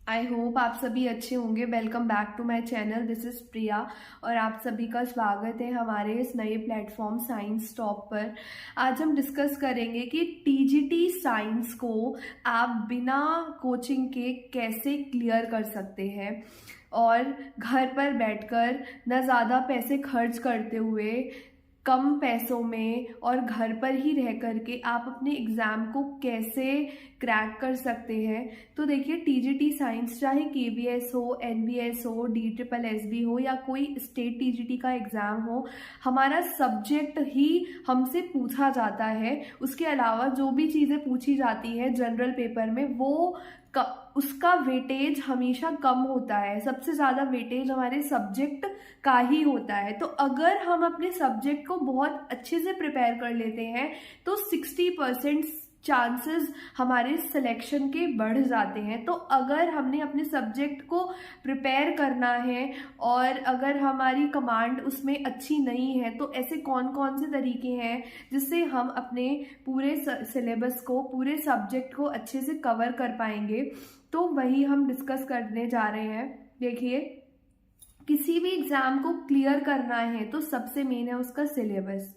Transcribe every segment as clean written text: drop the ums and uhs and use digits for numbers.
I hope आप सभी अच्छे होंगे। Welcome back to my channel, this is Priya और आप सभी का स्वागत है हमारे इस नए प्लेटफॉर्म साइंस टॉप पर। आज हम डिस्कस करेंगे कि टीजीटी साइंस को आप बिना कोचिंग के कैसे क्लियर कर सकते हैं और घर पर बैठकर न ज़्यादा पैसे खर्च करते हुए कम पैसों में और घर पर ही रह करके आप अपने एग्ज़ाम को कैसे क्रैक कर सकते हैं। तो देखिए, टीजीटी साइंस चाहे केवीएस हो, एनबीएस हो, डीट्रिपल एसबी हो या कोई स्टेट टीजीटी का एग्ज़ाम हो, हमारा सब्जेक्ट ही हमसे पूछा जाता है। उसके अलावा जो भी चीज़ें पूछी जाती है जनरल पेपर में वो उसका वेटेज हमेशा कम होता है। सबसे ज़्यादा वेटेज हमारे सब्जेक्ट का ही होता है। तो अगर हम अपने सब्जेक्ट को बहुत अच्छे से प्रिपेयर कर लेते हैं तो 60% चांसेस हमारे सिलेक्शन के बढ़ जाते हैं। तो अगर हमने अपने सब्जेक्ट को प्रिपेयर करना है और अगर हमारी कमांड उसमें अच्छी नहीं है तो ऐसे कौन कौन से तरीके हैं जिससे हम अपने पूरे सिलेबस को, पूरे सब्जेक्ट को अच्छे से कवर कर पाएंगे, तो वही हम डिस्कस करने जा रहे हैं। देखिए, किसी भी एग्जाम को क्लियर करना है तो सबसे मेन है उसका सिलेबस।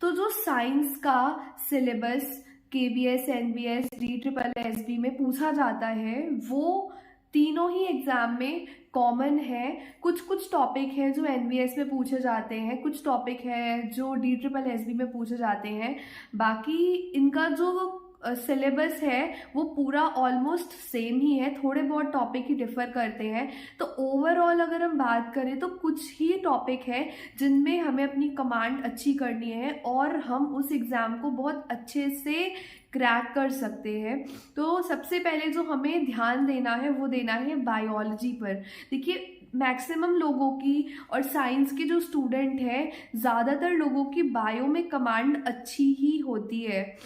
तो जो साइंस का सिलेबस केवीएस, एनबीएस, डीट्रिपल एसबी में पूछा जाता है वो तीनों ही एग्जाम में कॉमन है। कुछ कुछ टॉपिक है जो एनबीएस में पूछे जाते हैं, कुछ टॉपिक है जो डीट्रिपल एसबी में पूछे जाते हैं। बाकी इनका जो सिलेबस है वो पूरा ऑलमोस्ट सेम ही है, थोड़े बहुत टॉपिक ही डिफर करते हैं। तो ओवरऑल अगर हम बात करें तो कुछ ही टॉपिक है जिनमें हमें अपनी कमांड अच्छी करनी है और हम उस एग्ज़ाम को बहुत अच्छे से क्रैक कर सकते हैं। तो सबसे पहले जो हमें ध्यान देना है वो देना है बायोलॉजी पर। देखिए, मैक्सिमम लोगों की और साइंस के जो स्टूडेंट हैं ज़्यादातर लोगों की बायो में कमांड अच्छी ही होती है।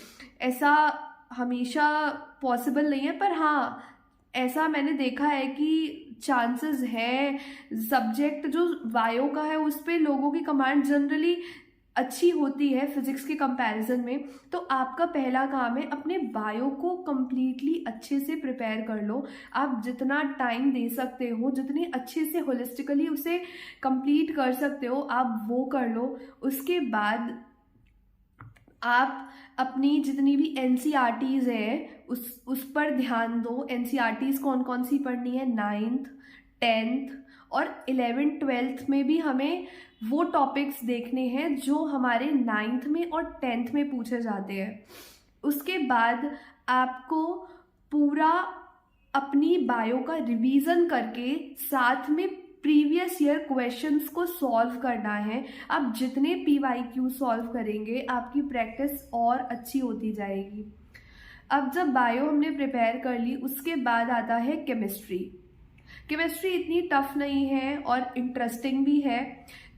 ऐसा हमेशा पॉसिबल नहीं है, पर हाँ, ऐसा मैंने देखा है कि चांसेस है सब्जेक्ट जो बायो का है उस पे लोगों की कमांड जनरली अच्छी होती है फिजिक्स के कंपैरिजन में। तो आपका पहला काम है अपने बायो को कंप्लीटली अच्छे से प्रिपेयर कर लो। आप जितना टाइम दे सकते हो, जितनी अच्छे से होलिस्टिकली उसे कंप्लीट कर सकते हो, आप वो कर लो। उसके बाद आप अपनी जितनी भी एनसीईआरटीज है उस पर ध्यान दो। एनसीईआरटीज कौन कौन सी पढ़नी है? 9th, 10th और 11th 12th में भी हमें वो टॉपिक्स देखने हैं जो हमारे 9th में और 10th में पूछे जाते हैं। उसके बाद आपको पूरा अपनी बायो का रिवीजन करके साथ में प्रीवियस ईयर क्वेश्चंस को सॉल्व करना है। आप जितने पीवाईक्यू सॉल्व करेंगे आपकी प्रैक्टिस और अच्छी होती जाएगी। अब जब बायो हमने प्रिपेयर कर ली, उसके बाद आता है केमिस्ट्री। केमिस्ट्री इतनी टफ नहीं है और इंटरेस्टिंग भी है।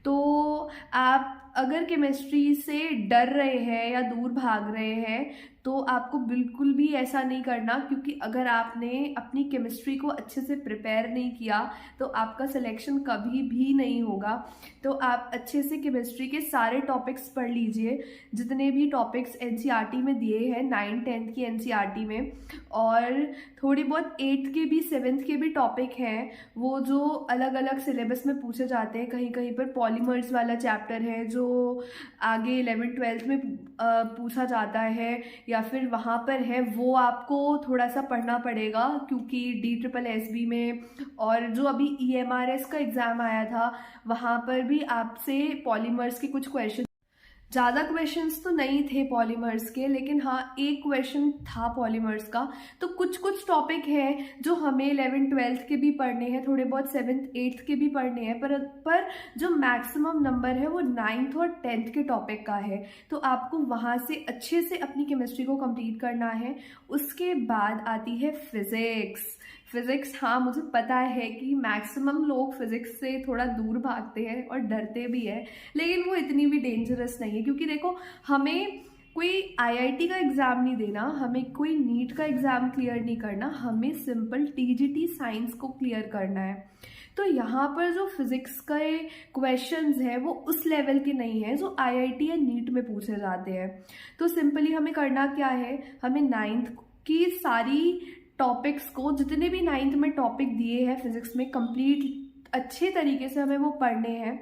तो आप अगर केमिस्ट्री से डर रहे हैं या दूर भाग रहे हैं तो आपको बिल्कुल भी ऐसा नहीं करना, क्योंकि अगर आपने अपनी केमिस्ट्री को अच्छे से प्रिपेयर नहीं किया तो आपका सिलेक्शन कभी भी नहीं होगा। तो आप अच्छे से केमिस्ट्री के सारे टॉपिक्स पढ़ लीजिए, जितने भी टॉपिक्स एनसीईआरटी में दिए हैं 9th 10th की एनसीईआरटी में, और थोड़ी बहुत 8th के भी 7th के भी टॉपिक हैं वो जो अलग अलग सिलेबस में पूछे जाते हैं। कहीं कहीं पर पॉलीमर्स वाला चैप्टर है जो आगे 11th 12th में पूछा जाता है, या फिर वहाँ पर है, वो आपको थोड़ा सा पढ़ना पड़ेगा क्योंकि डीट्रिपल एसबी में और जो अभी ईएमआरएस का एग्ज़ाम आया था वहाँ पर भी आपसे पॉलीमर्स के कुछ क्वेश्चन, ज़्यादा क्वेश्चंस तो नहीं थे पॉलीमर्स के, लेकिन हाँ एक क्वेश्चन था पॉलीमर्स का। तो कुछ कुछ टॉपिक हैं जो हमें 11th 12th के भी पढ़ने हैं, थोड़े बहुत 7th 8th के भी पढ़ने हैं, पर जो मैक्सिमम नंबर है वो 9th और 10th के टॉपिक का है। तो आपको वहाँ से अच्छे से अपनी केमिस्ट्री को कंप्लीट करना है। उसके बाद आती है फिज़िक्स। फिज़िक्स, हाँ मुझे पता है कि मैक्सिमम लोग फिज़िक्स से थोड़ा दूर भागते हैं और डरते भी हैं, लेकिन वो इतनी भी डेंजरस नहीं है। क्योंकि देखो, हमें कोई आईआईटी का एग्ज़ाम नहीं देना, हमें कोई नीट का एग्ज़ाम क्लियर नहीं करना, हमें सिंपल टीजीटी साइंस को क्लियर करना है। तो यहाँ पर जो फिज़िक्स के क्वेश्चंस हैं वो उस लेवल के नहीं हैं जो आईआईटी या नीट में पूछे जाते हैं। तो सिंपली हमें करना क्या है, हमें 9th की सारी टॉपिक्स को, जितने भी 9th में टॉपिक दिए हैं फिजिक्स में, कंप्लीट अच्छे तरीके से हमें वो पढ़ने हैं।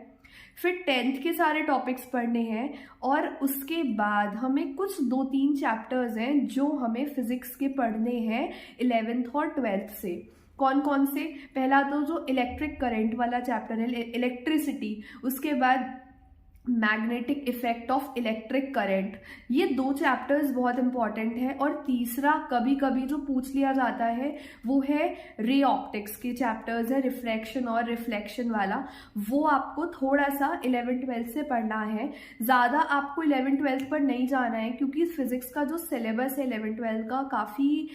फिर 10th के सारे टॉपिक्स पढ़ने हैं और उसके बाद हमें कुछ 2-3 चैप्टर्स हैं जो हमें फिजिक्स के पढ़ने हैं 11th और 12th से। कौन कौन से? पहला तो जो इलेक्ट्रिक करंट वाला चैप्टर है, इलेक्ट्रिसिटी, उसके बाद magnetic effect of electric current, ये 2 चैप्टर्स बहुत इंपॉर्टेंट है। और तीसरा कभी कभी जो पूछ लिया जाता है वो है रे ऑप्टिक्स के चैप्टर्स है, रिफ्रैक्शन और रिफ्लेक्शन वाला, वो आपको थोड़ा सा 11th-12th से पढ़ना है। ज़्यादा आपको 11th-12th पर नहीं जाना है क्योंकि फिजिक्स का जो सिलेबस है 11th-12th का काफ़ी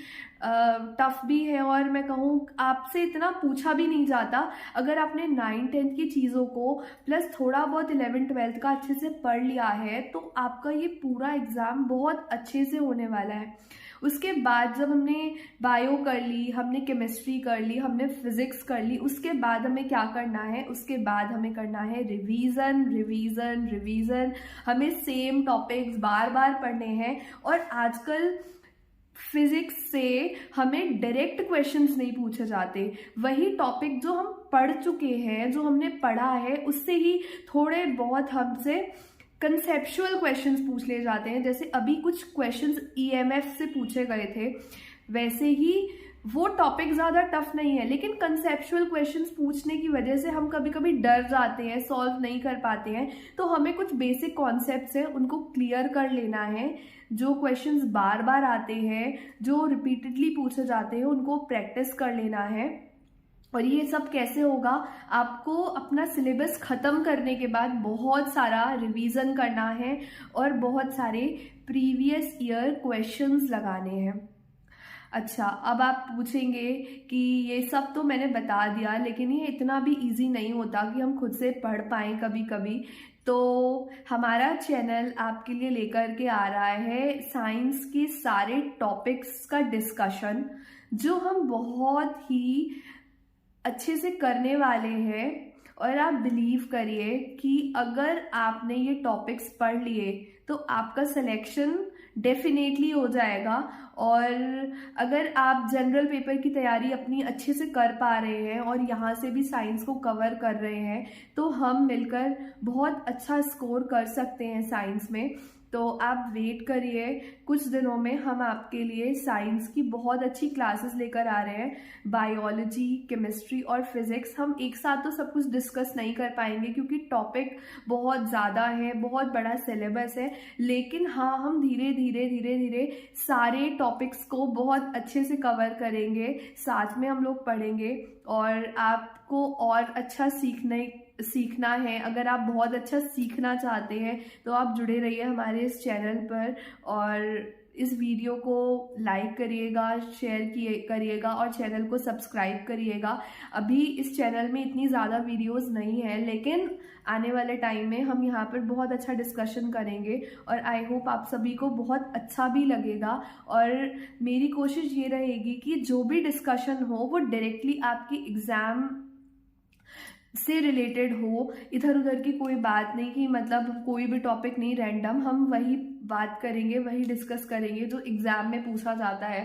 टफ भी है, और मैं कहूँ आपसे इतना पूछा भी नहीं जाता। अगर आपने 9th-10th की चीज़ों को प्लस थोड़ा बहुत 11th-12th का अच्छे से पढ़ लिया है तो आपका ये पूरा एग्ज़ाम बहुत अच्छे से होने वाला है। उसके बाद जब हमने बायो कर ली, हमने केमिस्ट्री कर ली, हमने फिजिक्स कर ली, उसके बाद हमें क्या करना है? उसके बाद हमें करना है रिवीजन रिवीजन रिवीजन। हमें सेम टॉपिक्स बार बार पढ़ने हैं। और आजकल फिजिक्स से हमें डायरेक्ट क्वेश्चंस नहीं पूछे जाते, वही टॉपिक जो हम पढ़ चुके हैं, जो हमने पढ़ा है, उससे ही थोड़े बहुत हमसे कंसेप्चुअल क्वेश्चंस पूछ लिए जाते हैं। जैसे अभी कुछ क्वेश्चंस ईएमएफ से पूछे गए थे, वैसे ही वो टॉपिक ज़्यादा टफ नहीं है, लेकिन कंसेप्चुअल क्वेश्चंस पूछने की वजह से हम कभी कभी डर जाते हैं, सॉल्व नहीं कर पाते हैं। तो हमें कुछ बेसिक कॉन्सेप्ट्स हैं उनको क्लियर कर लेना है। जो क्वेश्चंस बार बार आते हैं, जो रिपीटेडली पूछे जाते हैं, उनको प्रैक्टिस कर लेना है। और ये सब कैसे होगा? आपको अपना सिलेबस ख़त्म करने के बाद बहुत सारा रिवीजन करना है और बहुत सारे प्रीवियस ईयर क्वेश्चंस लगाने हैं। अच्छा, अब आप पूछेंगे कि ये सब तो मैंने बता दिया, लेकिन ये इतना भी इजी नहीं होता कि हम खुद से पढ़ पाएँ कभी कभी। तो हमारा चैनल आपके लिए लेकर के आ रहा है साइंस के सारे टॉपिक्स का डिस्कशन, जो हम बहुत ही अच्छे से करने वाले हैं। और आप बिलीव करिए कि अगर आपने ये टॉपिक्स पढ़ लिए तो आपका सिलेक्शन डेफिनेटली हो जाएगा। और अगर आप जनरल पेपर की तैयारी अपनी अच्छे से कर पा रहे हैं और यहाँ से भी साइंस को कवर कर रहे हैं तो हम मिलकर बहुत अच्छा स्कोर कर सकते हैं साइंस में। तो आप वेट करिए, कुछ दिनों में हम आपके लिए साइंस की बहुत अच्छी क्लासेस लेकर आ रहे हैं। बायोलॉजी, केमिस्ट्री और फिजिक्स हम एक साथ तो सब कुछ डिस्कस नहीं कर पाएंगे क्योंकि टॉपिक बहुत ज़्यादा है, बहुत बड़ा सिलेबस है। लेकिन हाँ, हम धीरे धीरे धीरे धीरे सारे टॉपिक्स को बहुत अच्छे से कवर करेंगे, साथ में हम लोग पढ़ेंगे। और आपको और अच्छा सीखना है, अगर आप बहुत अच्छा सीखना चाहते हैं तो आप जुड़े रहिए हमारे इस चैनल पर और इस वीडियो को लाइक करिएगा, शेयर करिएगा और चैनल को सब्सक्राइब करिएगा। अभी इस चैनल में इतनी ज़्यादा वीडियोस नहीं है, लेकिन आने वाले टाइम में हम यहाँ पर बहुत अच्छा डिस्कशन करेंगे और आई होप आप सभी को बहुत अच्छा भी लगेगा। और मेरी कोशिश ये रहेगी कि जो भी डिस्कशन हो वो डायरेक्टली आपकी एग्ज़ाम से रिलेटेड हो, इधर उधर की कोई बात नहीं कि मतलब कोई भी टॉपिक नहीं रैंडम, हम वही बात करेंगे, वही डिस्कस करेंगे जो एग्ज़ाम में पूछा जाता है।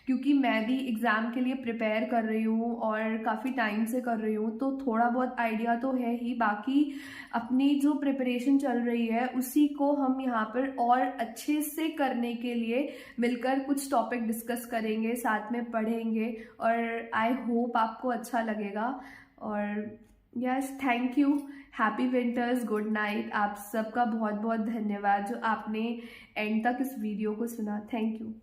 क्योंकि मैं भी एग्ज़ाम के लिए प्रिपेयर कर रही हूँ और काफ़ी टाइम से कर रही हूँ, तो थोड़ा बहुत आइडिया तो है ही। बाकी अपनी जो प्रिपरेशन चल रही है उसी को हम यहाँ पर और अच्छे से करने के लिए मिलकर कुछ टॉपिक डिस्कस करेंगे, साथ में पढ़ेंगे और आई होप आपको अच्छा लगेगा। और yes, thank you, happy winters, good night. आप सबका बहुत बहुत धन्यवाद जो आपने एंड तक इस वीडियो को सुना। Thank you.